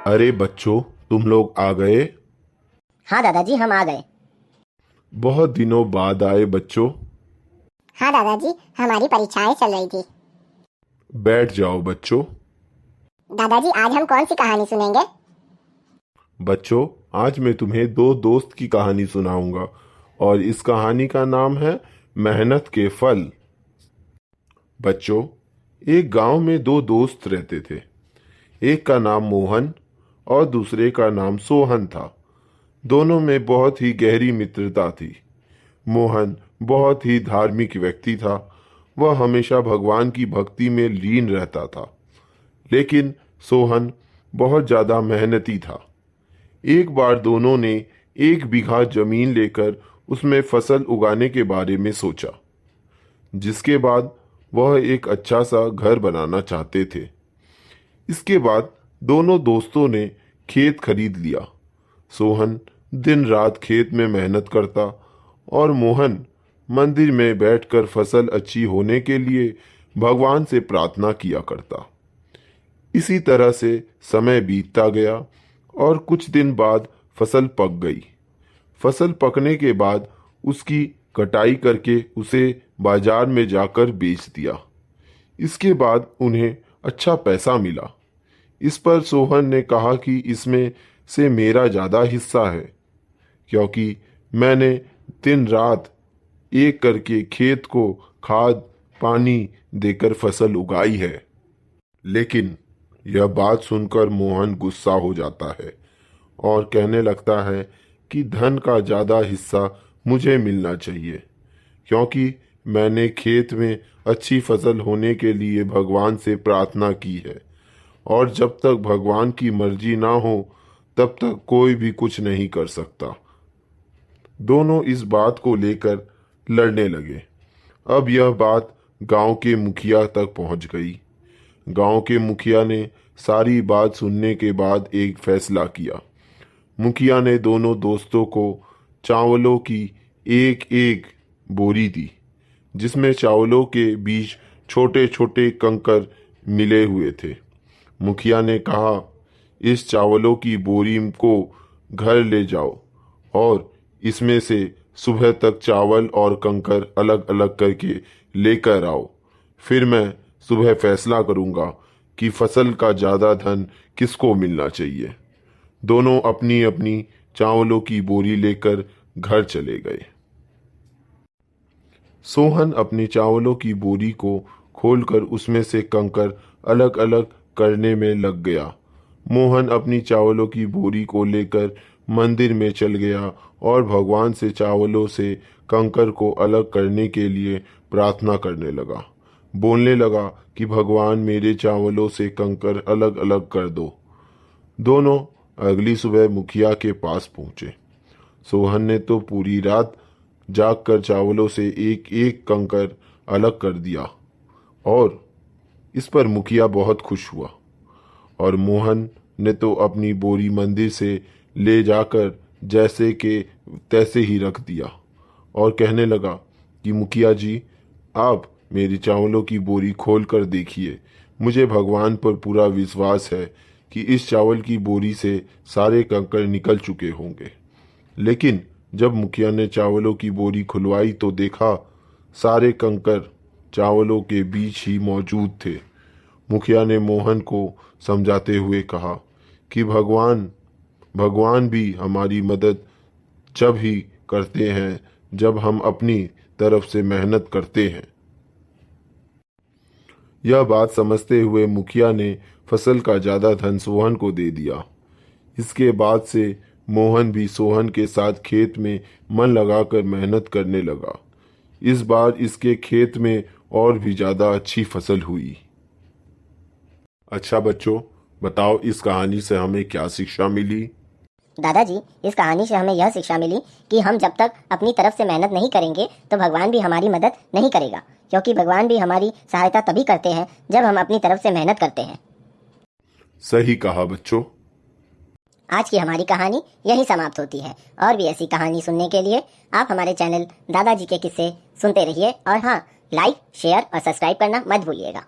अरे बच्चों, तुम लोग आ गए। हाँ दादाजी, हम आ गए। बहुत दिनों बाद आए बच्चों। हाँ दादाजी, हमारी परीक्षाएं चल रही थी। बैठ जाओ बच्चों। दादाजी, आज हम कौन सी कहानी सुनेंगे? बच्चों, आज मैं तुम्हें दो दोस्त की कहानी सुनाऊंगा और इस कहानी का नाम है मेहनत के फल। बच्चों, एक गांव में दो दोस्त रहते थे। एक का नाम मोहन और दूसरे का नाम सोहन था। दोनों में बहुत ही गहरी मित्रता थी। मोहन बहुत ही धार्मिक व्यक्ति था। वह हमेशा भगवान की भक्ति में लीन रहता था। लेकिन सोहन बहुत ज्यादा मेहनती था। एक बार दोनों ने 1 बीघा जमीन लेकर उसमें फसल उगाने के बारे में सोचा, जिसके बाद वह एक अच्छा सा घर बनाना चाहते थे। इसके बाद दोनों दोस्तों ने खेत खरीद लिया। सोहन दिन रात खेत में मेहनत करता और मोहन मंदिर में बैठकर फसल अच्छी होने के लिए भगवान से प्रार्थना किया करता। इसी तरह से समय बीतता गया और कुछ दिन बाद फसल पक गई। फसल पकने के बाद उसकी कटाई करके उसे बाजार में जाकर बेच दिया। इसके बाद उन्हें अच्छा पैसा मिला। इस पर सोहन ने कहा कि इसमें से मेरा ज़्यादा हिस्सा है, क्योंकि मैंने दिन रात एक करके खेत को खाद पानी देकर फसल उगाई है। लेकिन यह बात सुनकर मोहन गुस्सा हो जाता है और कहने लगता है कि धन का ज़्यादा हिस्सा मुझे मिलना चाहिए, क्योंकि मैंने खेत में अच्छी फसल होने के लिए भगवान से प्रार्थना की है और जब तक भगवान की मर्जी ना हो तब तक कोई भी कुछ नहीं कर सकता। दोनों इस बात को लेकर लड़ने लगे। अब यह बात गांव के मुखिया तक पहुंच गई। गांव के मुखिया ने सारी बात सुनने के बाद एक फैसला किया। मुखिया ने दोनों दोस्तों को चावलों की एक एक बोरी दी, जिसमें चावलों के बीच छोटे छोटे कंकर मिले हुए थे। मुखिया ने कहा, इस चावलों की बोरी को घर ले जाओ और इसमें से सुबह तक चावल और कंकर अलग अलग करके लेकर आओ। फिर मैं सुबह फैसला करूंगा कि फसल का ज़्यादा धन किसको मिलना चाहिए। दोनों अपनी अपनी चावलों की बोरी लेकर घर चले गए। सोहन अपनी चावलों की बोरी को खोलकर उसमें से कंकर अलग अलग करने में लग गया। मोहन अपनी चावलों की बोरी को लेकर मंदिर में चल गया और भगवान से चावलों से कंकर को अलग करने के लिए प्रार्थना करने लगा। बोलने लगा कि भगवान, मेरे चावलों से कंकर अलग अलग कर दो। दोनों अगली सुबह मुखिया के पास पहुंचे। सोहन ने तो पूरी रात जागकर चावलों से एक एक कंकर अलग कर दिया और इस पर मुखिया बहुत खुश हुआ। और मोहन ने तो अपनी बोरी मंदिर से ले जाकर जैसे के तैसे ही रख दिया और कहने लगा कि मुखिया जी, आप मेरी चावलों की बोरी खोल कर देखिए। मुझे भगवान पर पूरा विश्वास है कि इस चावल की बोरी से सारे कंकड़ निकल चुके होंगे। लेकिन जब मुखिया ने चावलों की बोरी खुलवाई तो देखा सारे कंकड़ चावलों के बीच ही मौजूद थे। मुखिया ने मोहन को समझाते हुए कहा कि भगवान भी हमारी मदद जब ही करते हैं जब हम अपनी तरफ से मेहनत करते हैं। यह बात समझते हुए मुखिया ने फसल का ज्यादा धन सोहन को दे दिया। इसके बाद से मोहन भी सोहन के साथ खेत में मन लगाकर मेहनत करने लगा। इस बार इसके खेत में और भी ज्यादा अच्छी फसल हुई। अच्छा बच्चों, बताओ इस कहानी से हमें क्या शिक्षा मिली? दादाजी, इस कहानी से हमें यह शिक्षा मिली कि हम जब तक अपनी तरफ से मेहनत नहीं करेंगे तो भगवान भी हमारी मदद नहीं करेगा, क्योंकि भगवान भी हमारी सहायता तभी करते हैं जब हम अपनी तरफ से मेहनत करते हैं। सही कहा बच्चों। आज की हमारी कहानी यही समाप्त होती है। और भी ऐसी कहानी सुनने के लिए आप हमारे चैनल दादाजी के किस्से सुनते रहिए और हाँ, लाइक शेयर और सब्सक्राइब करना मत भूलिएगा।